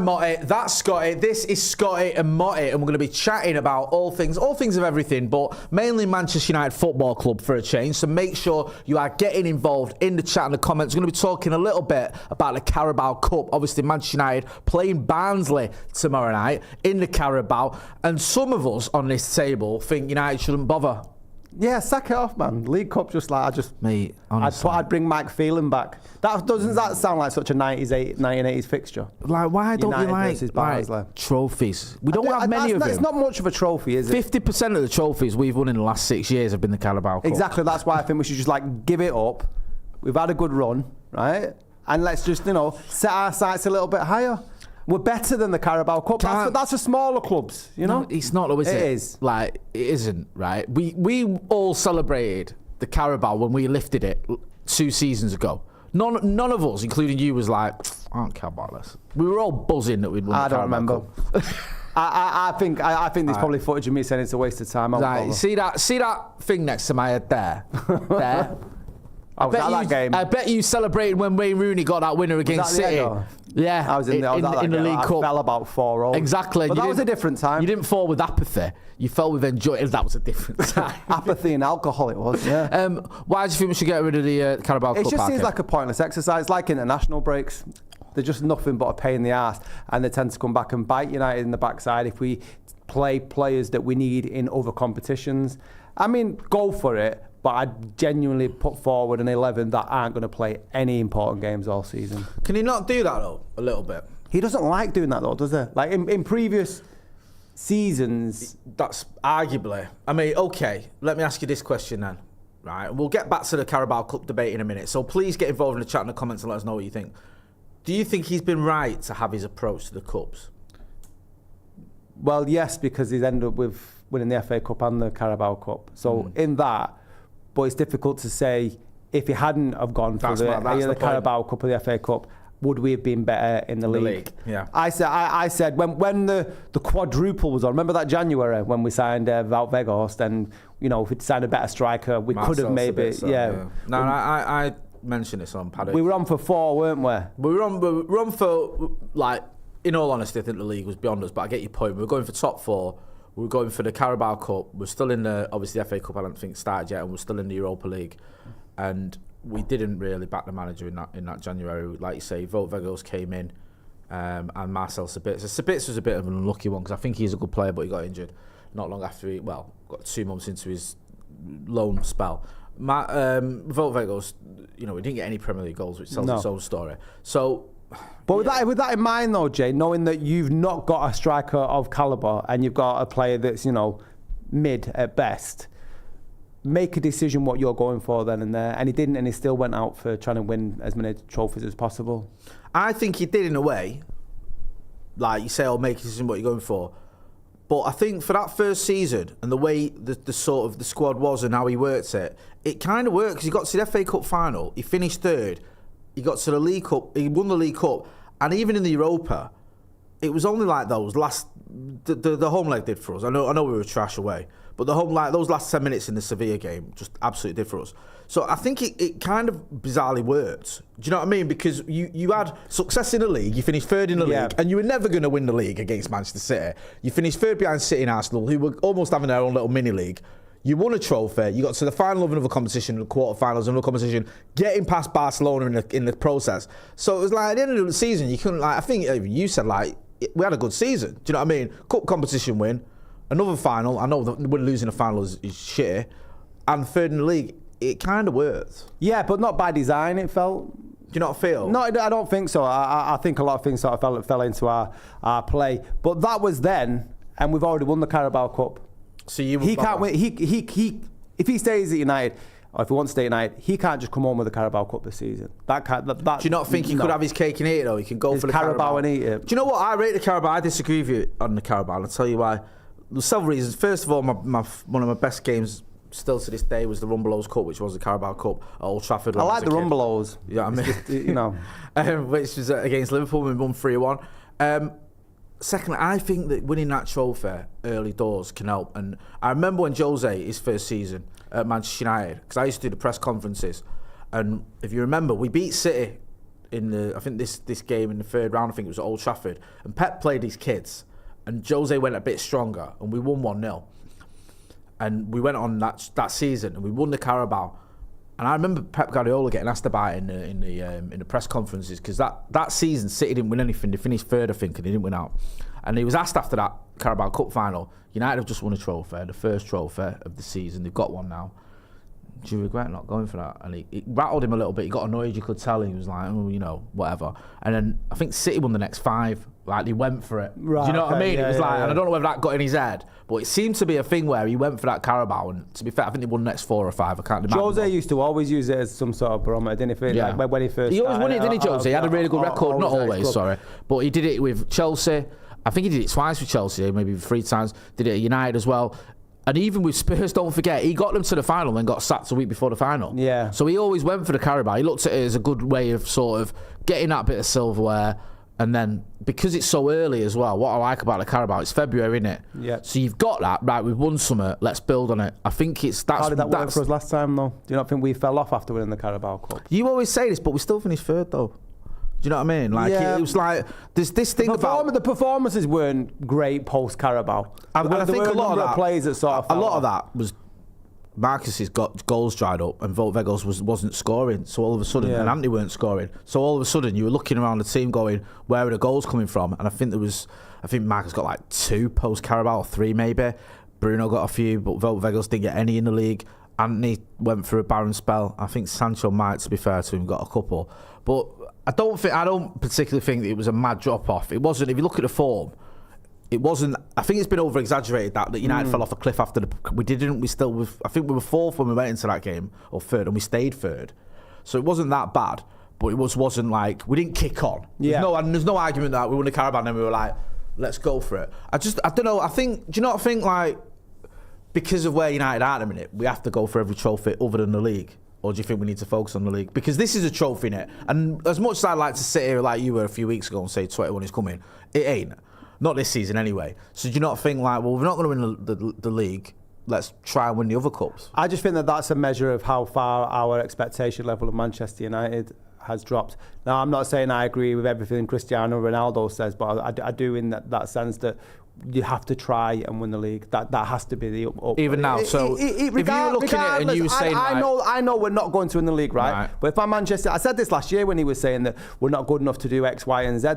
I'm Motty, that's Scotty, this is Scotty and Motty, and we're going to be chatting about all things of everything, but mainly Manchester United Football Club for a change. So make sure you are getting involved in the chat and the comments. We're going to be talking a little bit about the Carabao Cup. Obviously, Manchester United playing Barnsley tomorrow night in the Carabao, and some of us on this table think United shouldn't bother. Yeah, sack it off, man. League Cup, Mate, honestly. I'd bring Mike Phelan back. Doesn't that sound like such a 1980s fixture? Like, why don't United you like trophies? We don't have many of them. It's not much of a trophy, is it? 50% of the trophies we've won in the last 6 years have been the Carabao Cup. Exactly, that's why I think we should just give it up. We've had a good run, right? And let's just, set our sights a little bit higher. We're better than the Carabao Cup. That's for smaller clubs, No, it's not, though, is it? It is. It isn't, right? We all celebrated the Carabao when we lifted it 2 seasons ago. None of us, including you, was like, I don't care about this. We were all buzzing that we'd won the Carabao Cup. I think there's probably footage of me saying it's a waste of time. Right, see that thing next to my head there? There. I bet you celebrated when Wayne Rooney got that winner against City. Yeah, I was in the League Cup. I fell about 4-0. Exactly. But that was a different time. You didn't fall with apathy. You fell with enjoyment. That was a different time. Apathy and alcohol it was, yeah. Why do you think we should get rid of the Carabao Cup? It just seems like a pointless exercise, like international breaks. They're just nothing but a pain in the arse, and they tend to come back and bite United in the backside if we play players that we need in other competitions. I mean, go for it. But I'd genuinely put forward an 11 that aren't going to play any important games all season. Can he not do that, though, a little bit? He doesn't like doing that, though, does he? Like, in previous seasons... That's arguably... I mean, OK, let me ask you this question then. Right, we'll get back to the Carabao Cup debate in a minute. So please get involved in the chat and the comments and let us know what you think. Do you think he's been right to have his approach to the Cups? Well, yes, because he's ended up with winning the FA Cup and the Carabao Cup. So in that... But it's difficult to say if he hadn't have gone for the Carabao Cup or the FA Cup, would we have been better in the league? Yeah. I said when the quadruple was on, remember that January when we signed Wout Weghorst, and if we'd signed a better striker, we could have maybe. No, I mentioned this on Paddock. We were on for 4, weren't we? We were on for, in all honesty, I think the league was beyond us, but I get your point. We were going for top 4. We were going for the Carabao Cup. We're still in obviously the FA Cup, I don't think started yet, and we're still in the Europa League. And we didn't really back the manager in that January. Like you say, Wout Weghorst came in, and Marcel Sabitzer. Sabitzer was a bit of an unlucky one because I think he's a good player, but he got injured not long after got 2 months into his loan spell. Wout Weghorst, we didn't get any Premier League goals, which tells its own story. So... But with that in mind, though, Jay, knowing that you've not got a striker of calibre and you've got a player that's, mid at best, make a decision what you're going for then and there. And he didn't, and he still went out for trying to win as many trophies as possible. I think he did in a way. Like you say, make a decision what you're going for. But I think for that first season and the way the sort of the squad was and how he worked it kind of worked because he got to the FA Cup final, he finished 3rd. He got to the League Cup, he won the League Cup, and even in the Europa, it was only like those last, the home leg did for us. I know we were trash away, but those last 10 minutes in the Sevilla game just absolutely did for us. So I think it kind of bizarrely worked. Do you know what I mean? Because you had success in the league, you finished 3rd in the league, and you were never going to win the league against Manchester City. You finished 3rd behind City and Arsenal, who were almost having their own little mini league. You won a trophy, you got to the final of another competition, the quarterfinals of another competition, getting past Barcelona in the process. So it was like at the end of the season, you couldn't, I think you said, we had a good season. Do you know what I mean? Cup competition win, another final. I know that losing a final is shitty. And 3rd in the league, it kind of worked. Yeah, but not by design, it felt. Do you not feel? No, I don't think so. I think a lot of things sort of fell into our play. But that was then, and we've already won the Carabao Cup. So he can't win. If he stays at United, or if he wants to stay at United, he can't just come home with the Carabao Cup this season. Do you not think he could have his cake and eat it, though? He can go for the Carabao and eat it. Do you know what? I rate the Carabao. I disagree with you on the Carabao. I'll tell you why. There's several reasons. First of all, one of my best games still to this day was the Rumbelows Cup, which was the Carabao Cup at Old Trafford. I like the Rumbelows. Yeah, which was against Liverpool. We won 3-1. Secondly, I think that winning that trophy early doors can help. And I remember when Jose, his first season at Manchester United, because I used to do the press conferences, and if you remember, we beat City I think this game in the third round. I think it was at Old Trafford, and Pep played his kids, and Jose went a bit stronger, and we won 1-0. And we went on that season, and we won the Carabao. And I remember Pep Guardiola getting asked about it in the press conferences, because that season City didn't win anything. They finished third, I think, and they didn't win out. And he was asked after that Carabao Cup final, United have just won a trophy, the first trophy of the season. They've got one now. Do you regret not going for that? And it rattled him a little bit. He got annoyed, you could tell. He was like, oh, you know, whatever. And then I think City won the next 5. Like, he went for it. Right, do you know what I mean? Yeah, it was like, yeah. and I don't know whether that got in his head, but it seemed to be a thing where he went for that Carabao. And to be fair, I think they won the next 4 or 5. I can't remember. Jose used to always use it as some sort of barometer, didn't he? Yeah. Like when he first He always won it, didn't he, Jose? He had a really good record. Not always, sorry. But he did it with Chelsea. I think he did it twice with Chelsea, maybe 3 times. Did it at United as well. And even with Spurs, don't forget, he got them to the final and got sacked a week before the final. Yeah. So he always went for the Carabao. He looked at it as a good way of sort of getting that bit of silverware. And then, because it's so early as well, what I like about the Carabao, it's February, isn't it? Yeah. So you've got that, right, we've won summer, let's build on it. I think that's... How did that work for us last time, though? Do you not think we fell off after winning the Carabao Cup? You always say this, but we still finished third, though. Do you know what I mean? Like, Yeah. it was like, there's this thing about... The performances weren't great post-Carabao. And I think a lot of that... players that sort of a lot of that was... Marcus's goals dried up and Wout Weghorst wasn't scoring, so all of a sudden, and Anthony weren't scoring, so all of a sudden you were looking around the team going, where are the goals coming from? And I think Marcus got like 2 post Carabao, or 3 maybe. Bruno got a few, but Wout Weghorst didn't get any in the league. Anthony went through a barren spell. I think Sancho might, to be fair to him, got a couple, but I don't particularly think that it was a mad drop off. It wasn't. If you look at the form, it wasn't. I think it's been over exaggerated that United fell off a cliff after we didn't. We still. I think we were 4th when we went into that game, or 3rd, and we stayed 3rd. So it wasn't that bad, but it wasn't like we didn't kick on. Yeah. There's no argument that we won the Carabao and then we were like, let's go for it. I don't know. Do you not think like because of where United are at the minute, we have to go for every trophy other than the league? Or do you think we need to focus on the league? Because this is a trophy net, and as much as I'd like to sit here like you were a few weeks ago and say 21 is coming, it ain't. Not this season anyway. So do you not think like, well, we're not going to win the league, let's try and win the other cups? I just think that's a measure of how far our expectation level of Manchester United has dropped. Now, I'm not saying I agree with everything Cristiano Ronaldo says, but I do in that sense that you have to try and win the league. That has to be the up. Even now, so if you were looking at it and you were saying... I know we're not going to win the league, right? But if I'm Manchester... I said this last year when he was saying that we're not good enough to do X, Y and Z.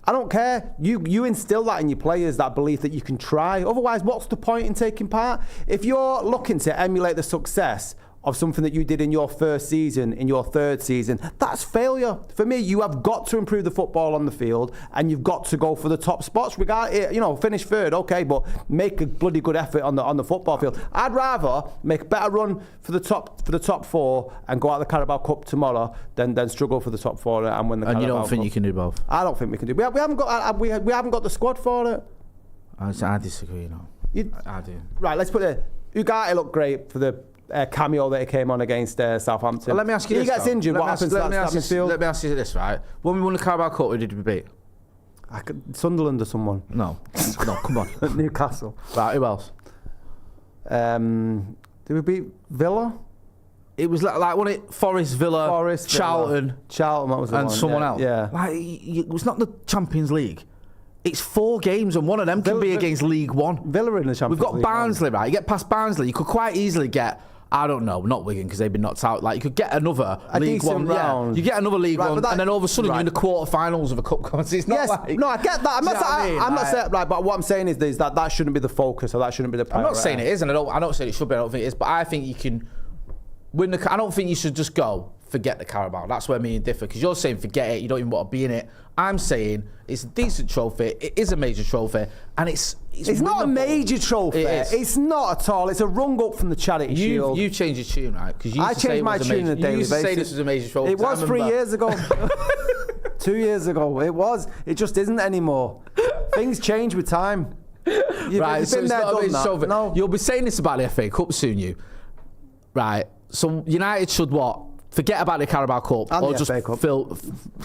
I don't care. You instill that in your players, that belief that you can try. Otherwise, what's the point in taking part? If you're looking to emulate the success of something that you did in your first season, in your third season, that's failure. For me, you have got to improve the football on the field, and you've got to go for the top spots. Finish 3rd, okay, but make a bloody good effort on the football field. I'd rather make a better run for the top 4 and go out the Carabao Cup tomorrow than struggle for the top 4 and win the Carabao Cup. And you don't think you can do both? I don't think we can do. We haven't got the squad for it. I disagree. I do. Right, let's put it. Ugarte looked great for the cameo that he came on against Southampton. Well, let me ask you this. He gets injured, what happens to that midfield? Let me ask you this, right? When we won the Carabao Cup, who did we beat? Sunderland or someone? No, come on. Newcastle. Right, who else? Did we beat Villa? It was like one of Forest, Villa, Charlton, that was the and one. someone else. Yeah. Like, it was not the Champions League. It's 4 games, and one of them can be against League One. Villa in the Champions League. We've got Barnsley, right? You get past Barnsley, you could quite easily get, I don't know, not Wigan because they've been knocked out. Like, you could get another League One round. Yeah, you get another League One, and then all of a sudden you're in the quarterfinals of a cup competition. It's not like, no, I get that. I'm not saying right, but what I'm saying is that shouldn't be the focus, or that shouldn't be the priority. I'm not saying it is, and I don't say it should be. I don't think it is, but I think you can win I don't think you should just go forget the Carabao. That's where me and differ, because you're saying forget it, you don't even want to be in it. I'm saying it's a decent trophy. It is a major trophy, and it's not a major trophy. It's not at all. It's a rung up from the Charity Shield. You changed your tune, right? Because I changed my tune on a daily basis. You used to say this was a major trophy. It was 3 years ago. 2 years ago. It was. It just isn't anymore. Things change with time. Right, so it's not a major trophy. No. You'll be saying this about the FA Cup soon, you. Right. So United should what? Forget about the Carabao Cup, and or just fill.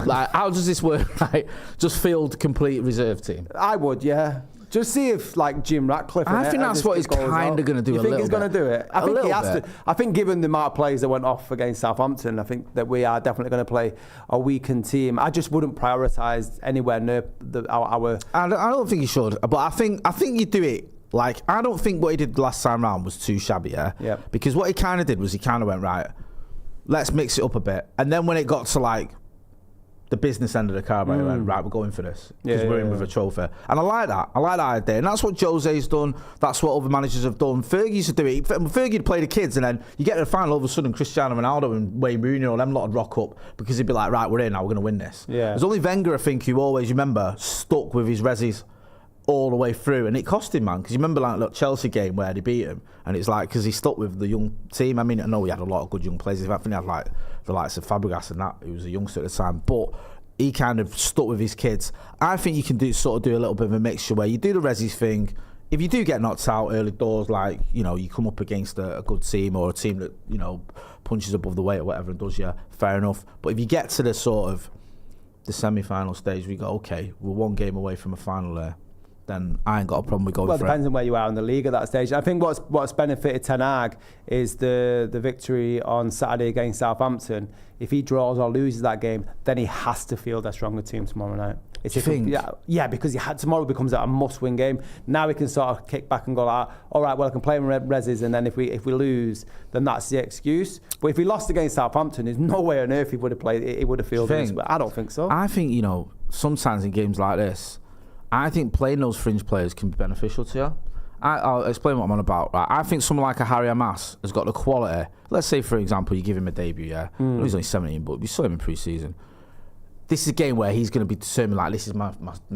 Like, how does this work? Like, just field complete reserve team. I would, yeah. Just see if like Jim Ratcliffe. I think that's what he's kind of going to do. You think he's going to do it? I think he has to. I think given the amount of players that went off against Southampton, I think that we are definitely going to play a weakened team. I just wouldn't prioritise anywhere near our. I don't think he should, but I think you do it. Like, I don't think what he did last time round was too shabby, yeah? Because what he kind of did was he kind of went, right, let's mix it up a bit. And then when it got to, like, the business end of the Carabao, he went, right, we're going for this. Because we're in with a trophy. And I like that. I like that idea. And that's what Jose's done. That's what other managers have done. Fergie used to do it. Fergie'd play the kids, and then you get to the final, all of a sudden, Cristiano Ronaldo and Wayne Rooney and them lot would rock up because he'd be like, right, we're in now, we're going to win this. There's only Wenger, I think, who always, remember, stuck with his resis all the way through, and it cost him, man, because you remember like that Chelsea game where they beat him, and it's like because he stuck with the young team. I mean, I know he had a lot of good young players. I think he had like the likes of Fabregas and that, who was a youngster at the time, but he kind of stuck with his kids. I think you can do a little bit of a mixture where you do the resis thing. If you do get knocked out early doors, like, you know, you come up against a good team or a team that, you know, punches above the weight or whatever and does you, fair enough. But if you get to the sort of the semi-final stage, we go, okay, we're one game away from a final there, then I ain't got a problem with going for it. Well, it depends on where you are in the league at that stage. I think what's benefited Ten Hag is the victory on Saturday against Southampton. If he draws or loses that game, then he has to field a stronger team tomorrow night. Yeah, because tomorrow becomes a must-win game. Now he can sort of kick back and go like, all right, well, I can play in resis, and then if we lose, then that's the excuse. But if he lost against Southampton, there's no way on earth he would have played. He would have fielded this. But I don't think so. I think, you know, sometimes in games like this, I think playing those fringe players can be beneficial to you. I'll explain what I'm on about. Right? I think someone like a Harry Amas has got the quality. Let's say, for example, you give him a debut, He's only 17, but we saw him in pre-season. This is a game where he's going to be determined, like, this is my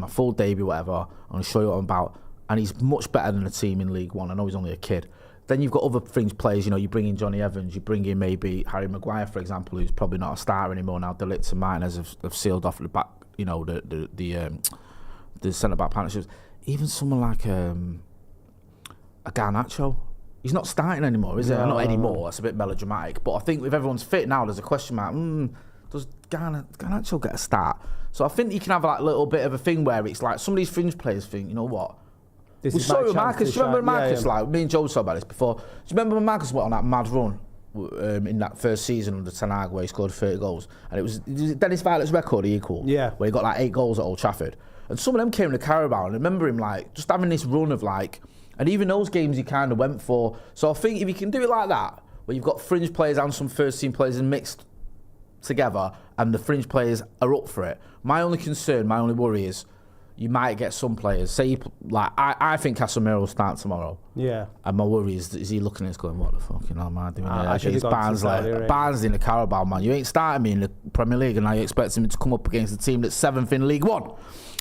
full debut, whatever. I'm going to show you what I'm about. And he's much better than a team in League One. I know he's only a kid. Then you've got other fringe players, you know, you bring in Johnny Evans, you bring in maybe Harry Maguire, for example, who's probably not a starter anymore now. De Ligt and Martinez have sealed off at the back, you know, the centre-back partnerships. Even someone like a Garnacho, he's not starting anymore, is it? Not anymore, that's a bit melodramatic. But I think if everyone's fit now, there's a question mark. Does Garnacho get a start? So I think you can have like a little bit of a thing where it's like some of these fringe players think, you know what? We saw it with Marcus. Do you remember Marcus? Like, me and Joe talked about this before. Do you remember when Marcus went on that mad run in that first season under Ten Hag where he scored 30 goals? And it was Dennis Violet's record he equalled. Yeah. Where he got like 8 goals at Old Trafford. And some of them came to Carabao, and I remember him like just having this run of like, and even those games he kind of went for. So I think if you can do it like that, where you've got fringe players and some first team players and mixed together, and the fringe players are up for it. My only worry is you might get some players. Say, I think Casemiro will start tomorrow. Yeah. And my worry is he looking at us going, what the fuck am I doing here? It's Barnsley in the Carabao, man. You ain't starting me in the Premier League, and now you expect him to come up against a team that's 7th in League One.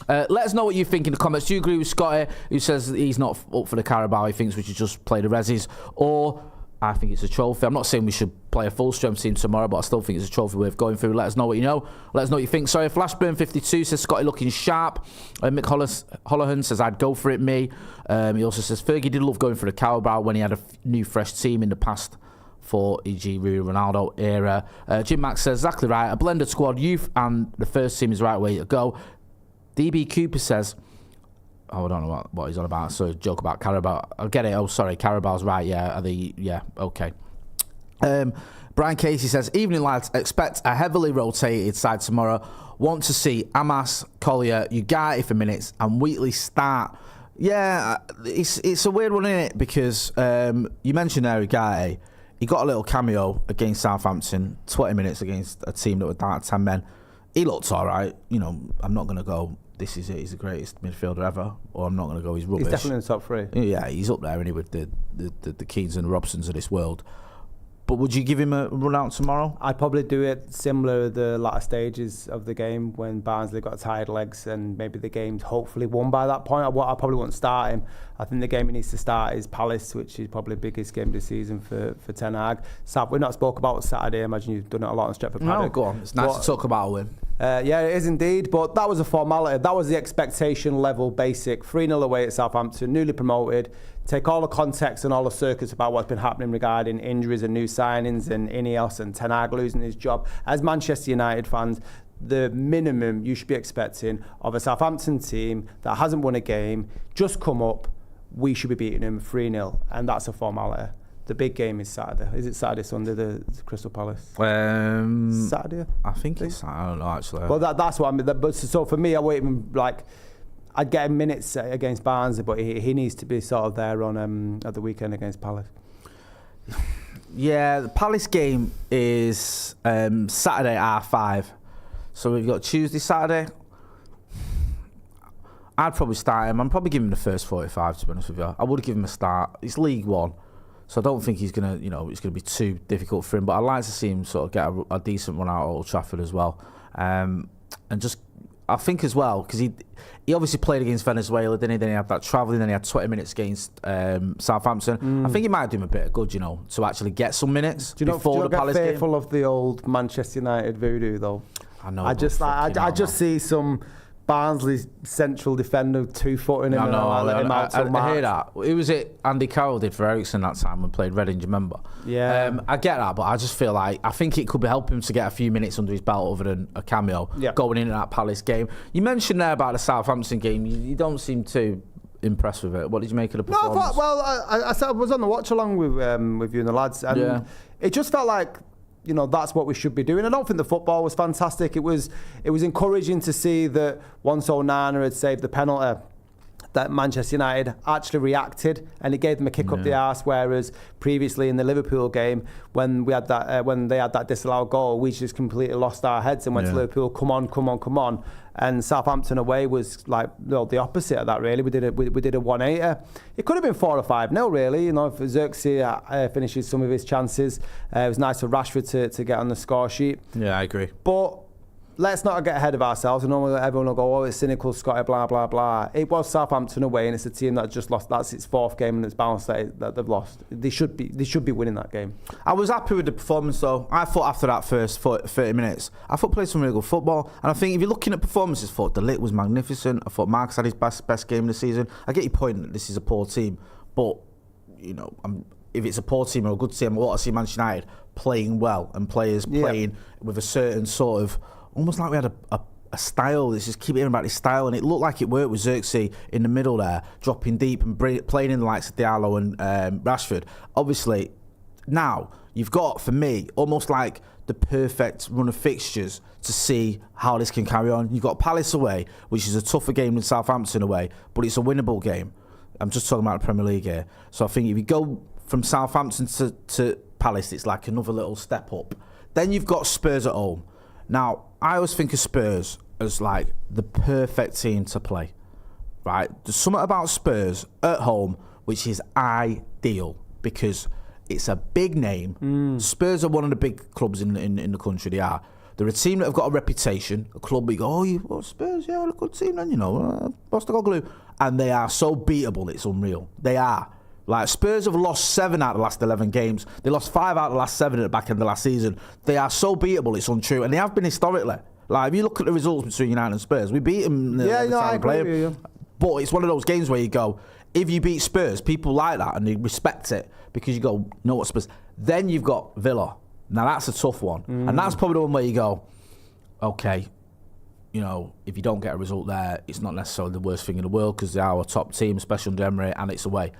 Let us know what you think in the comments. Do you agree with Scotty, who says that he's not up for the Carabao? He thinks we should just play the resis, or I think it's a trophy. I'm not saying we should play a full-strength team tomorrow, but I still think it's a trophy worth going through. Let us know what you know. Let us know what you think. Sorry, Flashburn52 says Scotty looking sharp. Mick Holohan says I'd go for it, me. He also says Fergie did love going for the Carabao when he had a new, fresh team in the past for e.g. Ronaldo era. Jim Max says exactly right. A blended squad, youth and the first team is the right way to go. DB Cooper says, I don't know what he's on about. So joke about Carabao. I'll get it. Oh, sorry, Carabao's right. Yeah, okay. Brian Casey says, evening lads, expect a heavily rotated side tomorrow. Want to see Amas, Collier, Ugarte for minutes, and Wheatley start. Yeah, it's a weird one, isn't it? Because you mentioned there Ugarte. He got a little cameo against Southampton, 20 minutes against a team that were down at 10 men. He looked all right. You know, I'm not going to go, this is it, he's the greatest midfielder ever, or I'm not going to go, he's rubbish. He's definitely in the top 3. Yeah, he's up there, isn't he, with the Keanes and Robsons of this world. But would you give him a run out tomorrow? I'd probably do it similar to the latter stages of the game when Barnsley got tired legs and maybe the game's hopefully won by that point. I probably wouldn't start him. I think the game he needs to start is Palace, which is probably the biggest game of the season for Ten Hag. We've not spoke about Saturday. I imagine you've done it a lot on Stretford Paddock. No, go on. It's nice to talk about a win. Yeah, it is indeed. But that was a formality. That was the expectation level basic. 3-0 away at Southampton, newly promoted. Take all the context and all the circuits about what's been happening regarding injuries and new signings and Ineos and Ten Hag losing his job. As Manchester United fans, the minimum you should be expecting of a Southampton team that hasn't won a game, just come up, we should be beating them 3-0, and that's a formality. The big game is Saturday. Is it Saturday, Sunday, the Crystal Palace? Saturday? I think it's, I don't know, actually. Well, that's what I mean. But so for me, I wouldn't even, like, I'd get him minutes against Barnsley, but he needs to be sort of there on at the weekend against Palace. Yeah, the Palace game is Saturday at 5. So we've got Tuesday, Saturday. I'd probably start him. I'm probably giving him the first 45, to be honest with you. I would give him a start. It's League One, so I don't think he's going to, it's going to be too difficult for him. But I'd like to see him sort of get a decent run out at Old Trafford as well. And just, I think as well, because he obviously played against Venezuela, didn't he? Then he had that travelling, then he had 20 minutes against Southampton. I think it might do him a bit of good, to actually get some minutes before the Palace game. Do you get fearful of the old Manchester United voodoo, though? I know. I just see some Barnsley central defender 2-footing him. I hear that. It was it Andy Carroll did for Ericsson that time when played Reading, do you remember? Yeah. I get that, but I just feel like I think it could help him to get a few minutes under his belt other than a cameo going into that Palace game. You mentioned there about the Southampton game. You don't seem too impressed with it. What did you make of the performance? I was on the watch along with you and the lads, and it just felt like, that's what we should be doing. I don't think the football was fantastic. It was encouraging to see that once Onana had saved the penalty, that Manchester United actually reacted, and it gave them a kick up the arse. Whereas previously in the Liverpool game, when we had that, when they had that disallowed goal, we just completely lost our heads and went to Liverpool. Come on. And Southampton away was like the opposite of that. Really, we did a 180. It could have been 4 or 5-0. Really, if Xerxes finishes some of his chances, it was nice for Rashford to get on the score sheet. Yeah, I agree. But let's not get ahead of ourselves. I know everyone will go, it's cynical, Scotty, blah, blah, blah. It was Southampton away, and it's a team that just lost. That's its 4th game, and it's balanced that they've lost. They should be winning that game. I was happy with the performance, though. I thought after that first 30 minutes, I thought played some really good football. And I think if you're looking at performances, I thought De Ligt was magnificent. I thought Marcus had his best game of the season. I get your point that this is a poor team, but, if it's a poor team or a good team, I want to see Manchester United playing well and players playing with a certain sort of, almost like we had a style. Let's just keep hearing about this style, and it looked like it worked with Xerxes in the middle there, dropping deep and playing in the likes of Diallo and Rashford. Obviously, now you've got, for me, almost like the perfect run of fixtures to see how this can carry on. You've got Palace away, which is a tougher game than Southampton away, but it's a winnable game. I'm just talking about the Premier League here. So I think if you go from Southampton to Palace, it's like another little step up. Then you've got Spurs at home. Now, I always think of Spurs as like the perfect team to play, right? There's something about Spurs at home which is ideal because it's a big name. Spurs are one of the big clubs in the country. They are. They're a team that have got a reputation, a club where you go, Spurs, a good team then, Postecoglou. And they are so beatable, it's unreal. They are. Like, Spurs have lost 7 out of the last 11 games. They lost 5 out of the last 7 at the back end of the last season. They are so beatable, it's untrue. And they have been historically. Like, if you look at the results between United and Spurs, we beat them every time I agree with you. But it's one of those games where you go, if you beat Spurs, people like that and they respect it because you go, know what Spurs. Then you've got Villa. Now, that's a tough one. And that's probably the one where you go, okay, if you don't get a result there, it's not necessarily the worst thing in the world because they are a top team, especially under Emery, and it's away.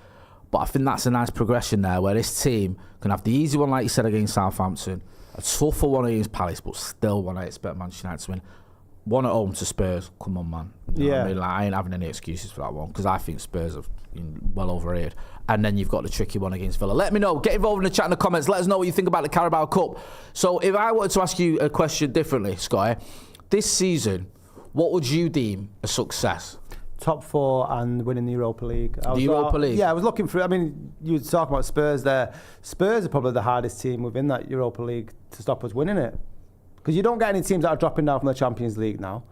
But I think that's a nice progression there where this team can have the easy one, like you said, against Southampton, a tougher one against Palace, but still one I expect Manchester United to win. One at home to Spurs, come on, man. You know what I mean? Like, I ain't having any excuses for that one because I think Spurs have been well overrated. And then you've got the tricky one against Villa. Let me know. Get involved in the chat in the comments. Let us know what you think about the Carabao Cup. So if I wanted to ask you a question differently, Scotty, this season, what would you deem a success? Top 4 and winning the Europa League. Europa League? Yeah, I was looking for, you were talking about Spurs there. Spurs are probably the hardest team within that Europa League to stop us winning it. Because you don't get any teams that are dropping down from the Champions League now.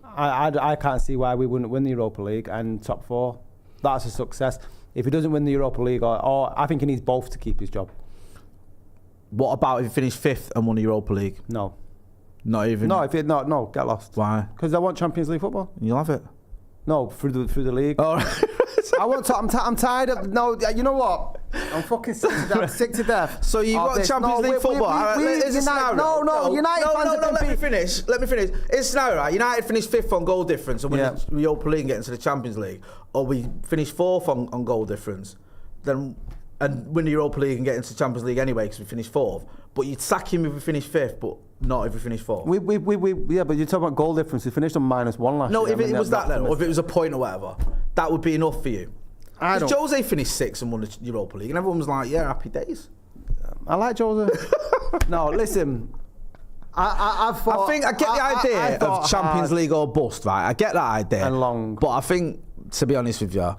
I can't see why we wouldn't win the Europa League and top 4. That's a success. If he doesn't win the Europa League, or I think he needs both to keep his job. What about if he finished 5th and won the Europa League? No. Not even? No, no, get lost. Why? Because I want Champions League football. You'll have it? No, through the league. Oh, right. I'm tired of... No, you know what? I'm fucking sick to death. Sick to death. So you've got Champions League football. United fans let me finish. It's scenario, right? United finished 5th on goal difference and win the Europa League and get into the Champions League. Or we finish 4th on goal difference. Then and win the Europa League and get into the Champions League anyway because we finished 4th. But you'd sack him if we finished 5th, but not if we finished 4th. Yeah, but you're talking about goal difference. We finished on -1 last year. No, if it was that then, or if it was a point or whatever, that would be enough for you. Because Jose finished 6th and won the Europa League, and everyone was like, yeah, happy days. I like Jose. No, listen. I think I get the idea of Champions League or bust, right? I get that idea. And long. But I think, to be honest with you,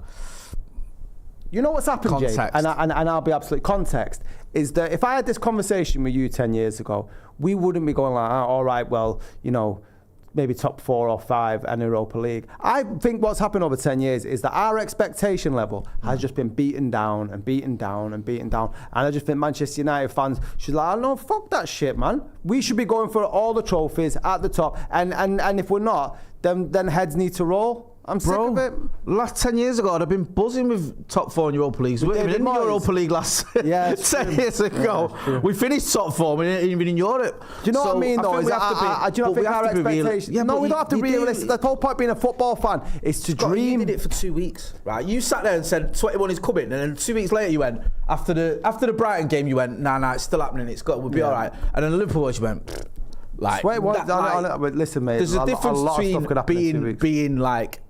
you know what's happened, Jay? And I'll be absolute context, is that if I had this conversation with you 10 years ago, we wouldn't be going like, all right, well, you know, maybe top 4 or 5 and Europa League. I think what's happened over 10 years is that our expectation level has just been beaten down and beaten down and beaten down. And I just think Manchester United fans should like, no, fuck that shit, man. We should be going for all the trophies at the top. And if we're not, then heads need to roll. I'm sick of it. Last 10 years ago, I'd have been buzzing with top 4 in Europa Leagues. We were in the Europa League last 10 years ago. Yeah, we finished top 4, we weren't even in Europe. Do you know what I mean, though? Do you not think our expectations... Yeah, no, we don't have to be realistic. The whole point being a football fan is to dream. You did it for 2 weeks, right? You sat there and said 21 is coming, and then 2 weeks later you went, after the Brighton game, you went, nah, it's still happening, we'll be all right. And then the Liverpool watch, you went... Like, listen, mate. There's a difference between being like...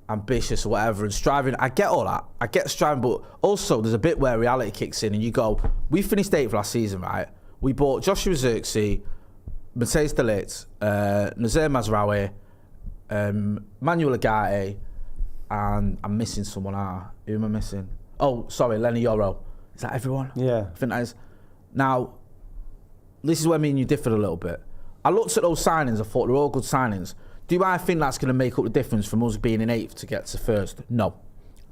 ambitious or whatever and striving. I get all that. I get striving, but also there's a bit where reality kicks in and you go, we finished 8th last season, right? We bought Joshua Zirkzee, Matthijs de Ligt, Nazer Mazraoui, Manuel Ugarte, and I'm missing someone. Who am I missing? Oh, sorry, Lenny Yoro. Is that everyone? Yeah. I think that is. Now, this is where me and you differed a little bit. I looked at those signings, I thought they're all good signings. Do I think that's going to make up the difference from us being in 8th to get to 1st? No.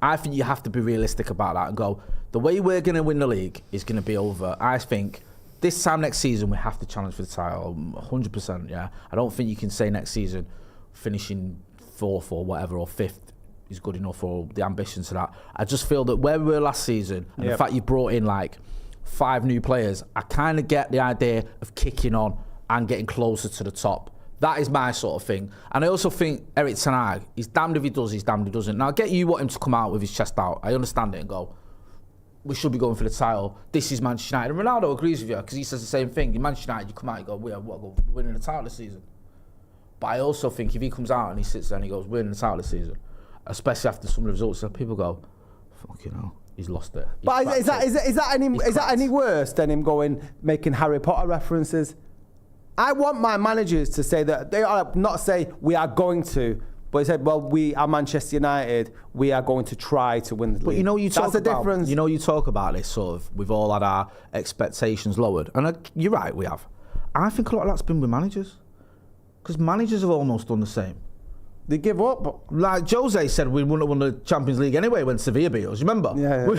I think you have to be realistic about that and go, the way we're going to win the league is going to be over. I think this time next season we have to challenge for the title, 100%, yeah. I don't think you can say next season finishing 4th or whatever, or 5th is good enough, or the ambition to that. I just feel that where we were last season, and the fact you brought in like 5 new players, I kind of get the idea of kicking on and getting closer to the top. That is my sort of thing. And I also think Erik ten Hag, he's damned if he does, he's damned if he doesn't. Now, I get you want him to come out with his chest out. I understand it and go, we should be going for the title. This is Manchester United. And Ronaldo agrees with you because he says the same thing. In Manchester United, you come out and you go, we're winning the title this season. But I also think if he comes out and he sits there and he goes, we're winning the title this season, especially after some of the results, that people go, fucking hell, he's lost it. But is that any worse than him making Harry Potter references? I want my managers to say that they are not say we are going to, but they said, well, we are Manchester United. We are going to try to win the league. But that's the difference. You know, you talk about this sort of. We've all had our expectations lowered, and you're right, we have. I think a lot of that's been with managers, because managers have almost done the same. They give up. Like Jose said, we wouldn't have won the Champions League anyway when Sevilla beat us. You remember? Yeah. Do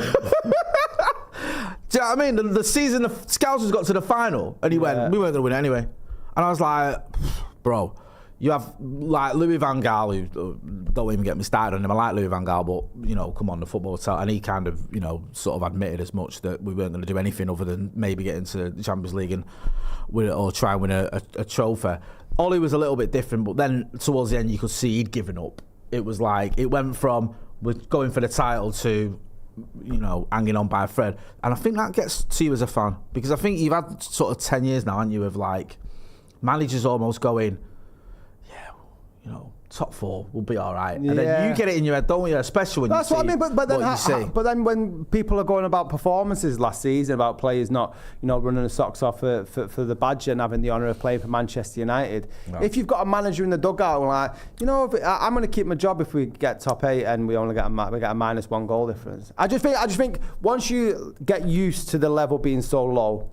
you know what I mean? The season the Scousers got to the final, and he went, we weren't going to win it anyway. And I was like, bro, you have like Louis van Gaal, who don't even get me started on him. I like Louis van Gaal, but, you know, come on, the football title. And he kind of, you know, sort of admitted as much that we weren't going to do anything other than maybe get into the Champions League and win it, or try and win a trophy. Ollie was a little bit different, but then towards the end you could see he'd given up. It was like, it went from we're going for the title to, you know, hanging on by a thread. And I think that gets to you as a fan, because I think you've had sort of 10 years now, haven't you, of like, managers almost going, yeah, you know, top 4 will be all right. And then you get it in your head, don't you? Especially when that's you see what I mean, but then when people are going about performances last season, about players not, you know, running the socks off for the badge and having the honour of playing for Manchester United. No. If you've got a manager in the dugout and like, you know, I'm going to keep my job if we get top 8 and we only get a -1 goal difference. I just think once you get used to the level being so low,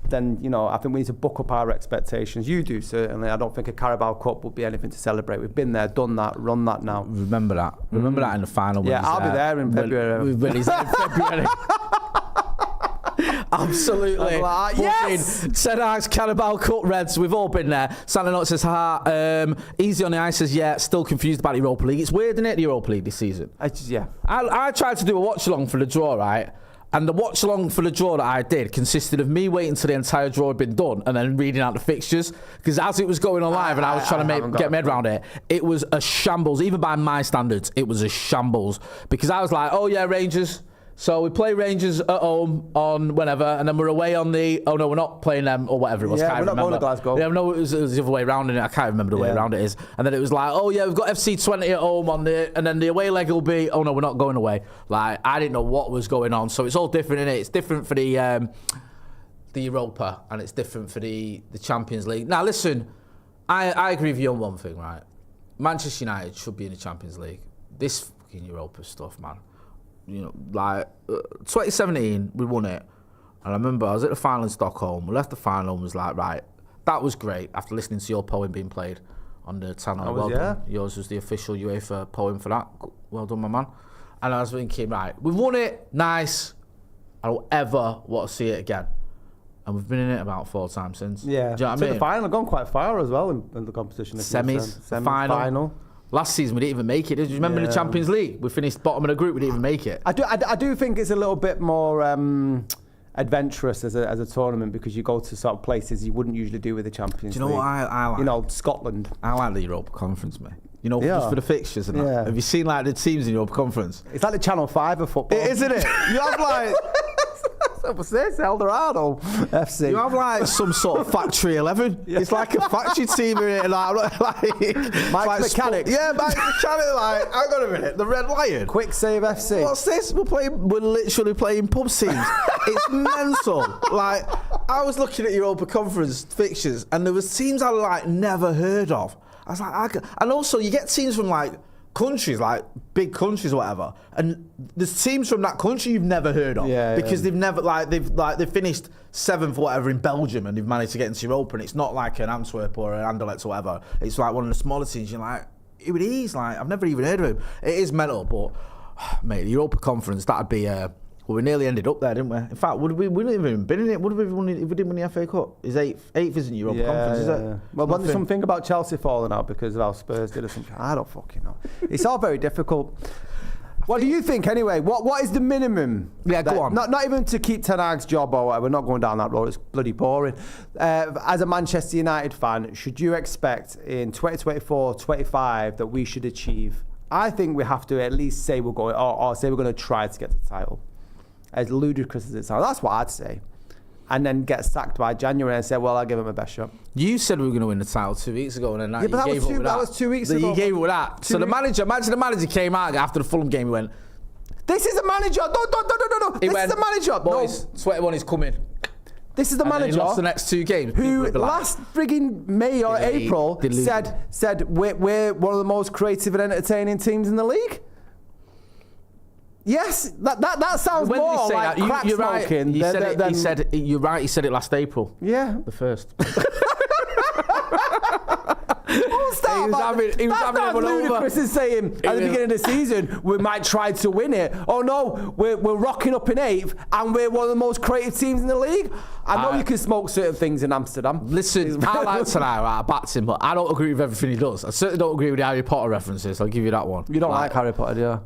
then, you know, I think we need to buck up our expectations. You do, certainly. I don't think a Carabao Cup would be anything to celebrate. We've been there, done that, run that now. Remember that. Remember that in the final. Yeah, I'll be there in February. When he's there in February. Absolutely. Like, yes! Ten Hag's Carabao Cup Reds. We've all been there. Santa Note says, easy on the ice says, yeah, still confused about the Europa League. It's weird, isn't it, the Europa League this season? I tried to do a watch-along for the draw, right? And the watch along for the draw that I did consisted of me waiting till the entire draw had been done and then reading out the fixtures. Because as it was going on live and I was trying to get my head around it, it was a shambles. Even by my standards, it was a shambles. Because I was like, oh yeah, Rangers. So we play Rangers at home on whenever, and then we're away on the. Oh no, we're not playing them or whatever it was. Yeah, we're not going to Glasgow. Yeah, no, it was the other way around, and I can't remember the way around it is. And then it was like, oh yeah, we've got FC 20 at home on the, and then the away leg will be. Oh no, we're not going away. Like I didn't know what was going on, so it's all different, innit? It's different for the Europa, and it's different for the Champions League. Now listen, I agree with you on one thing, right? Manchester United should be in the Champions League. This fucking Europa stuff, man. You know, like 2017, we won it. And I remember I was at the final in Stockholm. We left the final and was like, right, that was great. After listening to your poem being played on the channel, well done. Yours was the official UEFA poem for that. Well done, my man. And I was thinking, right, we've won it, nice. I don't ever want to see it again. And we've been in it about 4 times since. Yeah, do you know what I mean? The final, gone quite far as well in the competition. Semis, final. Last season we didn't even make it. Do you remember the Champions League? We finished bottom of the group. We didn't even make it. I do think it's a little bit more adventurous as a tournament because you go to sort of places you wouldn't usually do with the Champions League. Do you know what I like? You know, Scotland. I like the Europa Conference, mate. You know, just for the fixtures and that. Have you seen like the teams in Europa Conference? It's like the Channel 5 of football. Isn't it? You have like... It's Eldorado FC. You have like some sort of factory 11. Yeah. It's like a factory team in it. Like Mike's Mechanics. Yeah, Mike's Mechanics. Like, hang on a minute. The Red Lion. Quick Save FC. What's this? We're literally playing pub teams. It's mental. Like, I was looking at Europa Conference fixtures and there was teams I like never heard of. I was like, and also you get teams from like countries, like big countries or whatever, and there's teams from that country you've never heard of because they've never they've finished 7th or whatever in Belgium and they've managed to get into Europa, and it's not like an Antwerp or an Anderlecht or whatever. It's like one of the smaller teams. You're like, who it is? Like, I've never even heard of him. It is mental, but mate, the Europa Conference, that'd be well, we nearly ended up there, didn't we? In fact, we wouldn't even been in it. Would we have won if we didn't win the FA Cup? Is 8th isn't Europa Conference, is it? Well, wasn't there something about Chelsea falling out because of how Spurs did or something? I don't fucking know. It's all very difficult. What do you think anyway? What is the minimum? Yeah, go on. Not even to keep Ten Hag's job or whatever. We're not going down that road. It's bloody boring. As a Manchester United fan, should you expect in 2024-25 that we should achieve? I think we have to at least say we're going, or say we're going to try to get the title. As ludicrous as it sounds, that's what I'd say. And then get sacked by January and say, well, I'll give him my best shot. You said we were going to win the title 2 weeks ago, and then but that was 2 weeks ago. You gave it with that. So imagine the manager came out after the Fulham game. He went, "This is the manager. No. This is the manager, boys. 21 is coming. This is the manager." He lost the next 2 games. Who last frigging May or April said we're one of the most creative and entertaining teams in the league. Yes, that sounds more like crack smoking. You're right. He said it last April. Yeah, the 1st. He was having everyone ludicrous over. Saying at the beginning of the season we might try to win it. Oh no, we're rocking up in 8th and we're one of the most creative teams in the league. I know you can smoke certain things in Amsterdam. Listen, I like tonight. I backed him, but I don't agree with everything he does. I certainly don't agree with the Harry Potter references. I'll give you that one. You don't like Harry Potter, do you?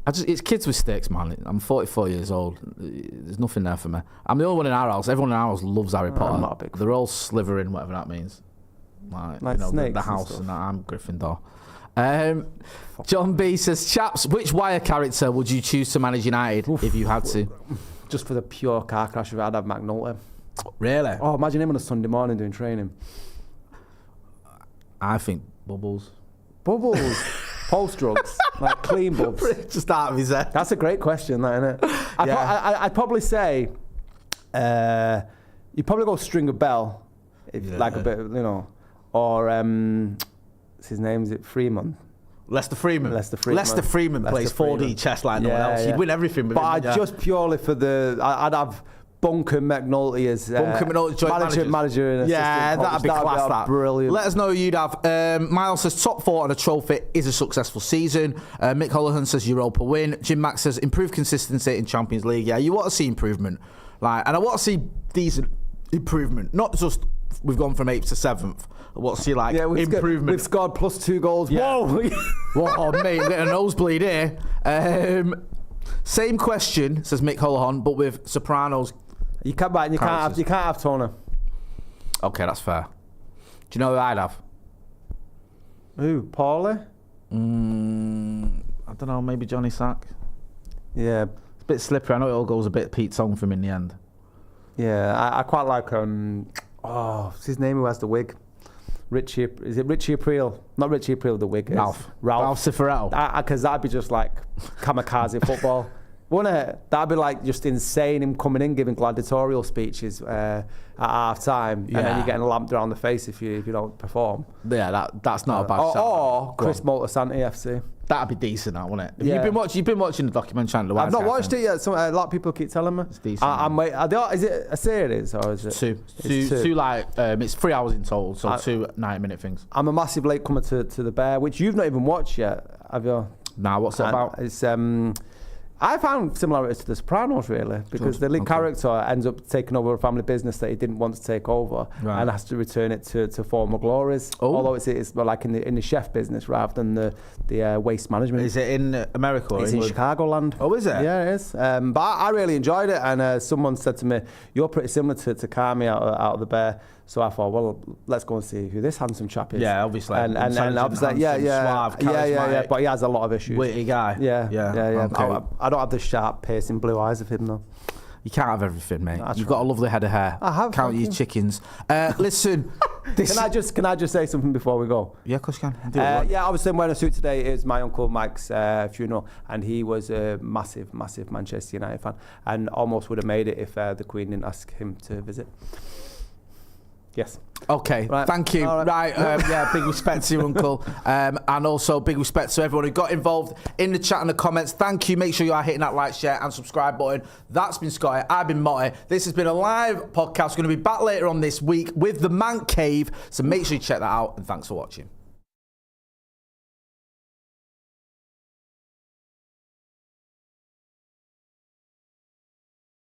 It's kids with sticks, man. I'm 44 years old. There's nothing there for me. I'm the only one in our house. Everyone in our house loves Harry Potter. I'm not a big fan. They're all slithering, whatever that means. Like you know, snakes the house and that. I'm Gryffindor. John B says, chaps, which wire character would you choose to manage United if you had to? Just for the pure car crash, I'd have McNulty. Really? Oh, imagine him on a Sunday morning doing training. I think Bubbles. Post drugs, like clean bubs. Just out of his head. That's a great question, that, isn't it? I'd probably say, you'd probably go Stringer Bell, like a bit, you know, or what's his name? Is it Freeman? Lester Freeman plays 4D chess like no one else. You'd win everything with him. But just purely for I'd have Bunker McNulty as manager and yeah, that'd be class. That brilliant. Let us know who you'd have. Miles says top 4 on a trophy is a successful season. Mick Holohan says Europa win. Jim Max says improved consistency in Champions League. Yeah, you want to see improvement, and I want to see decent improvement, not just we've gone from 8th to 7th. I want to see improvement. We've scored +2 goals. Yeah. Whoa, mate, getting a nosebleed here. Same question, says Mick Holohan, but with Sopranos. You can't have Tony. Okay, that's fair. Do you know who I'd have? Who? Paulie? I don't know, maybe Johnny Sack. Yeah. It's a bit slippery. I know it all goes a bit Pete Tong for him in the end. Yeah, I quite like what's his name who has the wig? Richie, is it Richie April? Not Richie April, the wig. Ralph Cifarelli. Because that'd be just like kamikaze football. Wouldn't it? That'd be like just insane, him coming in, giving gladiatorial speeches at half time, and then you're getting lamped around the face if you don't perform. Yeah, that's not a bad shot. Or Chris Moltisanti FC. That'd be decent, that, wouldn't it? Yeah. You've been watching the documentary on the I've not watched it yet. A lot of people keep telling me. It's decent. Is it a series or is it two? Like it's 3 hours in total, so 2 90-minute things. I'm a massive latecomer to the Bear, which you've not even watched yet, have you? Nah, what's it about? It's I found similarities to The Sopranos, really, because the lead character ends up taking over a family business that he didn't want to take over, and has to return it to former glories. Although it's more like in the chef business rather than the waste management. Is it in America? It's in Chicagoland. Oh, is it? Yeah, it is. But I really enjoyed it, and someone said to me, "You're pretty similar to Carmi out of the Bear." So I thought, well, let's go and see who this handsome chap is. Yeah, obviously. And obviously, suave, yeah. But he has a lot of issues. Witty guy. Yeah. Okay. I don't have the sharp, piercing blue eyes of him, though. You can't have everything, mate. You've got a lovely head of hair. I have. Count your chickens. Listen. Can I just say something before we go? Yeah, of course you can. Obviously I'm wearing a suit today. It's my Uncle Mike's funeral, and he was a massive Manchester United fan, and almost would have made it if the Queen didn't ask him to visit. Yes. Okay, right. Thank you. Right, big respect to your uncle, and also big respect to everyone who got involved in the chat and the comments. Thank you. Make sure you are hitting that like, share, and subscribe button. That's been Scotty. I've been Motty. This has been a live podcast. We're going to be back later on this week with the Man Cave, so make sure you check that out, and thanks for watching.